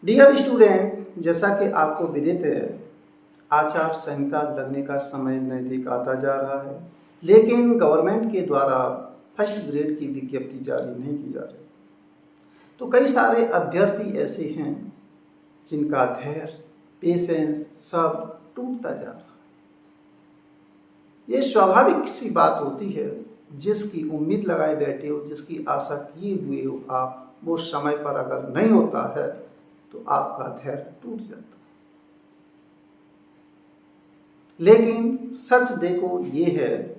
Dear student, जैसा कि आपको विदित है, आचार संहिता लगने का समय नज़दीक आता जा रहा है, लेकिन गवर्नमेंट के द्वारा फर्स्ट ग्रेड की विज्ञप्ति जारी नहीं की जा रही। तो कई सारे अभ्यर्थी ऐसे हैं जिनका धैर्य, पेशेंस सब टूटता जा रहा है। ये स्वाभाविक सी बात होती है, जिसकी उम्मीद लगाए बैठे हो, जिसकी आशा किए हुए हो आप, वो समय पर अगर नहीं होता है तो आपका धैर्य टूट जाता है। लेकिन सच देखो ये है,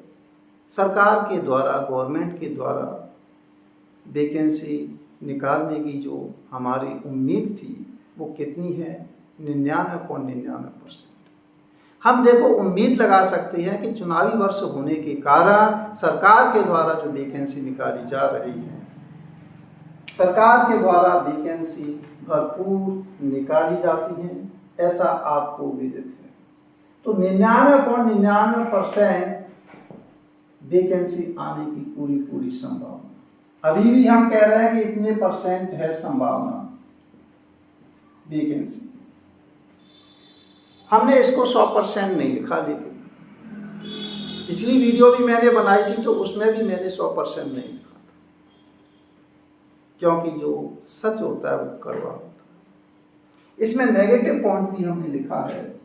सरकार के द्वारा, गवर्नमेंट के द्वारा वैकेंसी निकालने की जो हमारी उम्मीद थी वो कितनी है? 99.99%। हम देखो उम्मीद लगा सकते हैं कि चुनावी वर्ष होने के कारण सरकार के द्वारा जो वैकेंसी निकाली जा रही है, सरकार के द्वारा वैकेंसी भरपूर निकाली जाती है, ऐसा आपको विदित है। तो 99.99% वैकेंसी आने की पूरी संभावना। अभी भी हम कह रहे हैं कि इतने परसेंट है संभावना वैकेंसी। हमने इसको 100% नहीं लिखा, लेकिन पिछली वीडियो भी मैंने बनाई थी तो उसमें भी मैंने 100% नहीं लिखा था, क्योंकि जो सच होता है वो कड़वा होता है। इसमें नेगेटिव पॉइंट भी हमने लिखा है।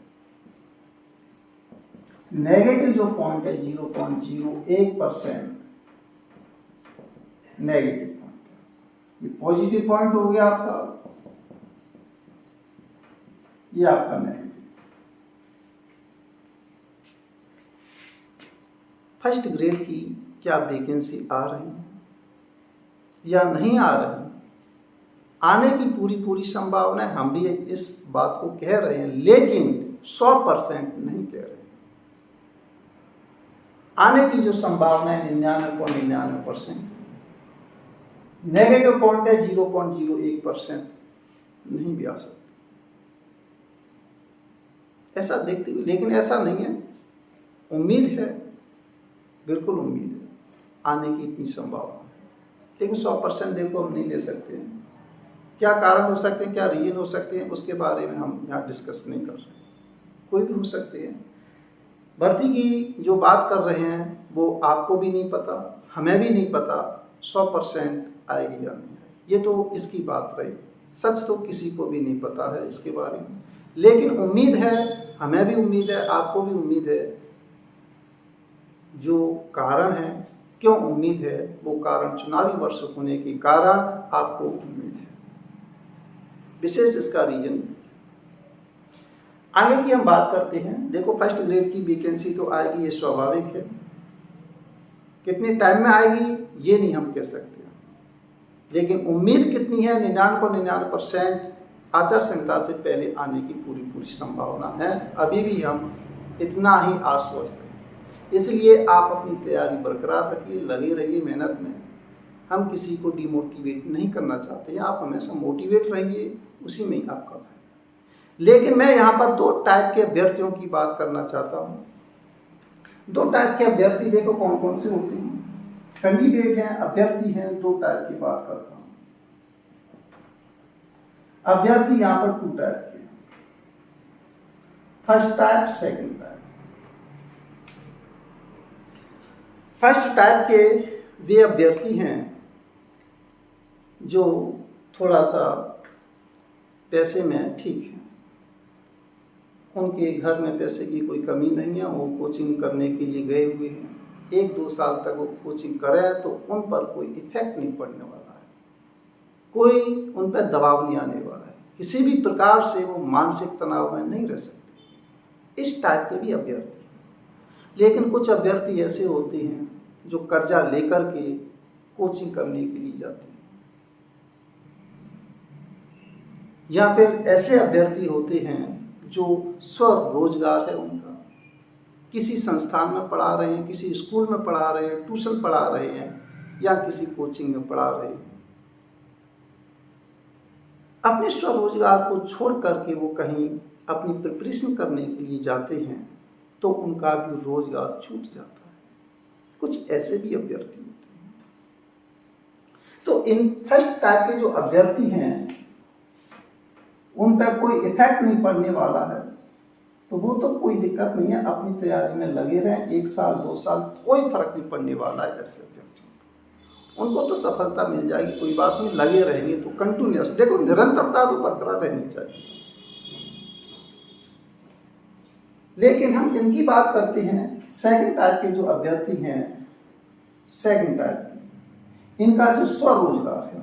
नेगेटिव जो पॉइंट है 0.01% नेगेटिव पॉइंट। ये पॉजिटिव पॉइंट हो गया आपका, ये आपका नेगेटिव। फर्स्ट ग्रेड की क्या वैकेंसी आ रही है या नहीं आ रही? आने की पूरी संभावना है। हम भी इस बात को कह रहे हैं, लेकिन 100% नहीं कह रहे। आने की जो संभावना है 99.99%। नेगेटिव पॉइंट है 0.01%, नहीं भी आ सकती ऐसा देखते हुए। लेकिन ऐसा नहीं है, उम्मीद है, बिल्कुल उम्मीद है, आने की इतनी संभावना है। लेकिन 100% देखो हम नहीं ले सकते हैं। क्या कारण हो सकते हैं, क्या रीजन हो सकते हैं, उसके बारे में हम यहाँ डिस्कस नहीं कर रहे। कोई भी हो सकते हैं। भर्ती की जो बात कर रहे हैं वो आपको भी नहीं पता, हमें भी नहीं पता 100% आएगी या नहीं। ये तो इसकी बात रही। सच तो किसी को भी नहीं पता है इसके बारे में, लेकिन उम्मीद है, हमें भी उम्मीद है, आपको भी उम्मीद है। जो कारण है, क्यों उम्मीद है, वो कारण चुनावी वर्ष होने के कारण आपको उम्मीद है, विशेष इसका रीजन। आगे की हम बात करते हैं। देखो फर्स्ट ग्रेड की वैकेंसी तो आएगी, ये स्वाभाविक है। कितने टाइम में आएगी ये नहीं हम कह सकते, लेकिन उम्मीद कितनी है? 99.99% आचार संहिता से पहले आने की पूरी संभावना है। अभी भी हम इतना ही आश्वस्त हैं। इसलिए आप अपनी तैयारी बरकरार रखिए, लगे रहिए मेहनत में। हम किसी को डिमोटिवेट नहीं करना चाहते हैं, आप हमेशा मोटिवेट रहिए, उसी में ही आपका है। लेकिन मैं यहाँ पर 2 टाइप के अभ्यर्थियों की बात करना चाहता हूँ। 2 टाइप के अभ्यर्थी देखो कौन कौन से होते हैं। कैंडिडेट हैं, अभ्यर्थी हैं, 2 टाइप की बात करता हूँ। अभ्यर्थी यहाँ पर 2 टाइप के, first type, second type. First type के वे अभ्यर्थी हैं जो थोड़ा सा पैसे में ठीक है, उनके घर में पैसे की कोई कमी नहीं है, वो कोचिंग करने के लिए गए हुए हैं। 1-2 साल तक वो कोचिंग करें तो उन पर कोई इफेक्ट नहीं पड़ने वाला है, कोई उन पर दबाव नहीं आने वाला है, किसी भी प्रकार से वो मानसिक तनाव में नहीं रह सकते। इस टाइप के भी अभ्यर्थी। लेकिन कुछ अभ्यर्थी ऐसे होते हैं जो कर्जा लेकर के कोचिंग करने के लिए जाते हैं, या फिर ऐसे अभ्यर्थी होते हैं जो स्वरोजगार है उनका, किसी संस्थान में पढ़ा रहे हैं, किसी स्कूल में पढ़ा रहे हैं, ट्यूशन पढ़ा रहे हैं, या किसी कोचिंग में पढ़ा रहे हैं। अपने स्वरोजगार को छोड़ करके वो कहीं अपनी प्रिपरेशन करने के लिए जाते हैं तो उनका भी रोजगार छूट जाता है। कुछ ऐसे भी अभ्यर्थी होते हैं। तो इन फर्स्ट टाइप के जो अभ्यर्थी हैं उन पर कोई इफेक्ट नहीं पड़ने वाला है तो वो तो कोई दिक्कत नहीं है, अपनी तैयारी में लगे रहें। 1 साल 2 साल कोई फर्क नहीं पड़ने वाला है ऐसे व्यक्तियों, उनको तो सफलता मिल जाएगी, कोई बात नहीं, लगे रहेंगे तो कंटिन्यूअस, देखो निरंतरता तो बरकरार रहनी चाहिए। लेकिन हम इनकी बात करते हैं सेकंड टाइप के जो अभ्यर्थी हैं, सेकंड टाइप के, इनका जो स्वरोजगार है,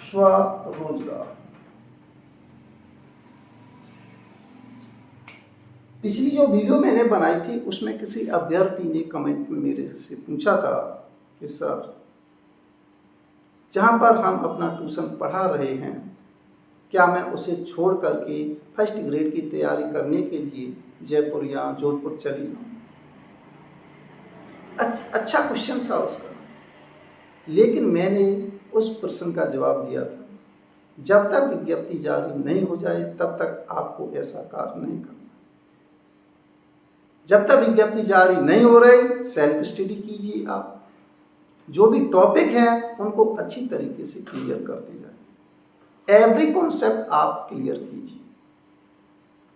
स्वरोजगार। पिछली जो वीडियो मैंने बनाई थी उसमें किसी अभ्यर्थी ने कमेंट में मेरे से पूछा था कि सर जहाँ पर हम अपना ट्यूशन पढ़ा रहे हैं क्या मैं उसे छोड़ करके फर्स्ट ग्रेड की तैयारी करने के लिए जयपुर या जोधपुर चली जाऊँ। अच्छा क्वेश्चन था उसका, लेकिन मैंने उस प्रश्न का जवाब दिया था जब तक विज्ञप्ति जारी नहीं हो जाए तब तक आपको ऐसा कार्य नहीं करना। जब तक विज्ञप्ति जारी नहीं हो रही सेल्फ स्टडी कीजिए, आप जो भी टॉपिक हैं उनको अच्छी तरीके से क्लियर करते जाए। एवरी कॉन्सेप्ट आप क्लियर कीजिए,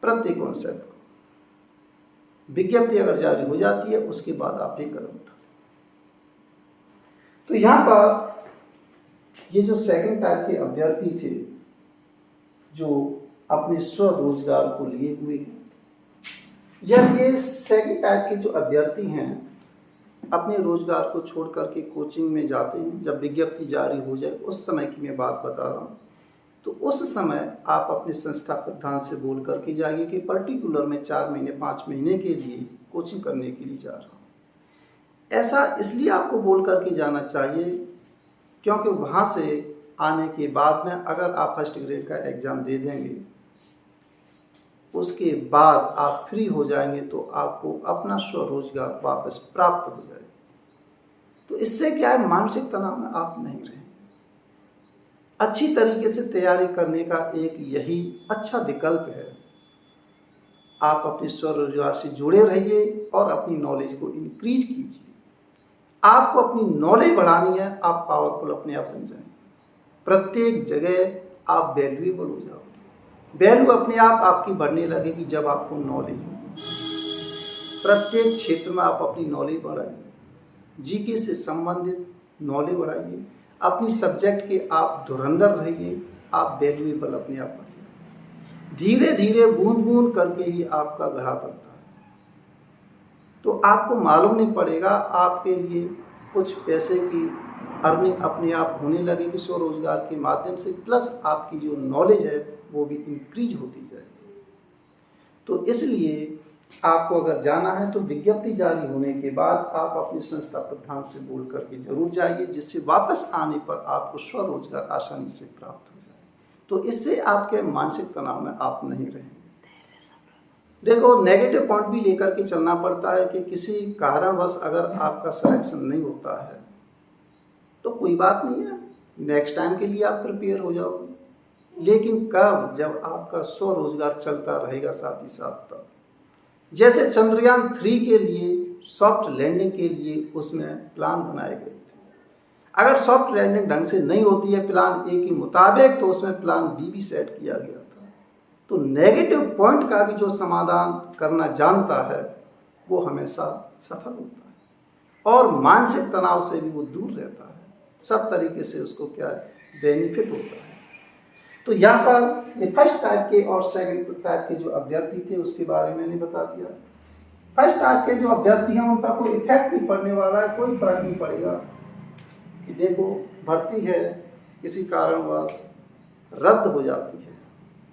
प्रत्येक कॉन्सेप्ट को। विज्ञप्ति अगर जारी हो जाती है उसके बाद आप ये कदम उठाएं। तो यहाँ पर ये जो सेकंड टाइप के अभ्यर्थी थे जो अपने स्वरोजगार को लिए हुए हैं, या ये सेकंड टाइप के जो अभ्यर्थी हैं अपने रोजगार को छोड़ करके कोचिंग में जाते हैं, जब विज्ञप्ति जारी हो जाए उस समय की मैं बात बता रहा हूँ, तो उस समय आप अपने संस्था प्रधान से बोल करके जाइए कि पर्टिकुलर में 4 महीने 5 महीने के लिए कोचिंग करने के लिए जा रहा हूँ। ऐसा इसलिए आपको बोल करके जाना चाहिए क्योंकि वहाँ से आने के बाद में अगर आप फर्स्ट ग्रेड का एग्ज़ाम दे देंगे उसके बाद आप फ्री हो जाएंगे तो आपको अपना स्वरोजगार वापस प्राप्त हो जाएगा। तो इससे क्या है, मानसिक तनाव में आप नहीं रहेंगे। अच्छी तरीके से तैयारी करने का एक यही अच्छा विकल्प है। आप अपने स्वरोजगार से जुड़े रहिए और अपनी नॉलेज को इंक्रीज कीजिए। आपको अपनी नॉलेज बढ़ानी है, आप पावरफुल अपने आप बन जाएंगे। प्रत्येक जगह आप वैल्यूएबल हो जाओगे। वैल्यू अपने आप आपकी बढ़ने लगेगी जब आपको नॉलेज होगी। प्रत्येक क्षेत्र में आप अपनी नॉलेज बढ़ाइए, जीके से संबंधित नॉलेज बढ़ाइए, अपनी सब्जेक्ट के आप धुरंधर रहिए, आप वैल्यूएबल अपने आप बढ़िए। धीरे धीरे बूंद बूंद करके ही आपका घड़ा बनता है। तो आपको मालूम नहीं पड़ेगा, आपके लिए कुछ पैसे की अर्निंग अपने आप होने लगेगी स्वरोजगार के माध्यम से, प्लस आपकी जो नॉलेज है वो भी इंक्रीज होती जाएगी। तो इसलिए आपको अगर जाना है तो विज्ञप्ति जारी होने के बाद आप अपनी संस्था प्रधान से बोल करके जरूर जाइए, जिससे वापस आने पर आपको स्वरोजगार आसानी से प्राप्त हो जाए। तो इससे आपके मानसिक तनाव में आप नहीं रहेंगे। देखो, नेगेटिव पॉइंट भी लेकर के चलना पड़ता है कि किसी कारणवश अगर आपका सिलेक्शन नहीं होता है तो कोई बात नहीं है, नेक्स्ट टाइम के लिए आप प्रिपेयर हो जाओगे। लेकिन कब, जब आपका स्वरोजगार चलता रहेगा साथ ही साथ तब। जैसे चंद्रयान 3 के लिए सॉफ्ट लैंडिंग के लिए उसमें प्लान बनाए गए थे। अगर सॉफ्ट लैंडिंग ढंग से नहीं होती है प्लान ए के मुताबिक तो उसमें प्लान बी भी सेट किया गया था। तो नेगेटिव पॉइंट का भी जो समाधान करना जानता है वो हमेशा सफल होता है और मानसिक तनाव से भी वो दूर रहता है। सब तरीके से उसको क्या है, बेनिफिट होता है। तो यहाँ पर ये फर्स्ट टाइप के और सेकंड टाइप के जो अभ्यर्थी थे उसके बारे में मैंने बता दिया। फर्स्ट टाइप के जो अभ्यर्थी हैं उनका कोई इफेक्ट नहीं पड़ने वाला है, कोई फर्क नहीं पड़ेगा कि देखो भर्ती है किसी कारणवश रद्द हो जाती है,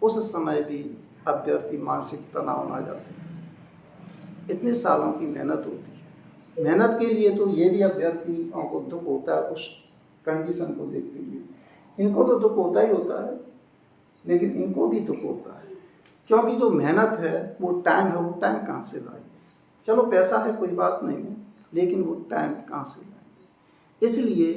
उस समय भी अभ्यर्थी मानसिक तनाव में आ जाते हैं। इतने सालों की मेहनत होती है, मेहनत के लिए तो ये भी अभ्यर्थियों को दुख होता है उस कंडीशन को देखते हुए। इनको तो दुख होता ही होता है, लेकिन इनको भी दुख होता है क्योंकि जो मेहनत है वो टाइम है, वो टाइम कहाँ से लाएंगे। चलो पैसा है कोई बात नहीं है, लेकिन वो टाइम कहाँ से लाएंगे। इसलिए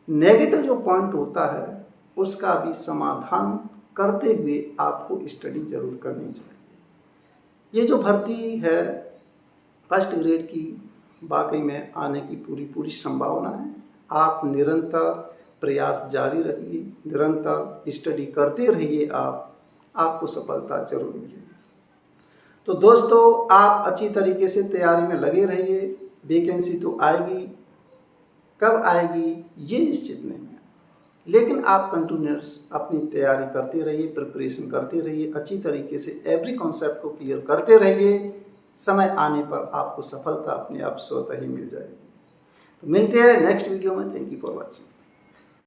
नेगेटिव जो पॉइंट होता है उसका भी समाधान करते हुए आपको स्टडी जरूर करनी चाहिए। ये जो भर्ती है फर्स्ट ग्रेड की वाकई में आने की पूरी संभावना है। आप निरंतर प्रयास जारी रखिए, निरंतर स्टडी करते रहिए, आपको सफलता जरूर मिलेगी। तो दोस्तों, आप अच्छी तरीके से तैयारी में लगे रहिए। वैकेंसी तो आएगी, कब आएगी ये निश्चित नहीं है, लेकिन आप कंटिन्यूअस अपनी तैयारी करते रहिए, प्रिपरेशन करते रहिए, अच्छी तरीके से एवरी कॉन्सेप्ट को क्लियर करते रहिए। समय आने पर आपको सफलता अपने आप स्वतः ही मिल जाएगी। तो मिलते हैं नेक्स्ट वीडियो में। Thank you for watching.